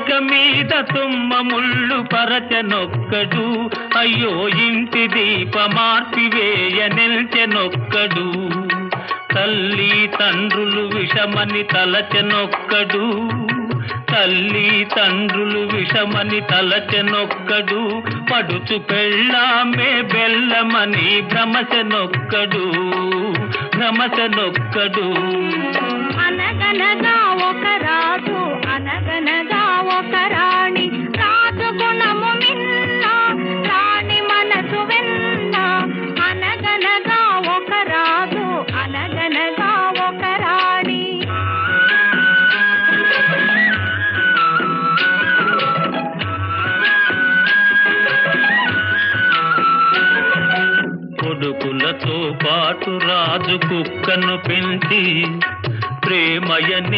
ఇటుక మీద తుమ్మ ముళ్ళు పరచనొక్కడు, అయ్యో ఇంటి దీపమార్పివేయ నిల్చెనొక్కడు. తల్లి తండ్రులు విషమని తలచెనొక్కడు, తల్లి తండ్రులు విషమని తలచెనొక్కడు. పడుచు పెళ్ళామే బెల్లమని భ్రమచెనొక్కడు, భ్రమచెనొక్కడు. అనగనగా ఒక రాజు, అనగనగా ఒక రాణి, రాజు గుణము మిన్న, రాణి మనసు వెన్న. అనగనగా ఒక రాజు, అనగనగా ఒక రాణి. కొడుకులతో పాటు రాజు కుక్కను పెంచి ప్రేమయని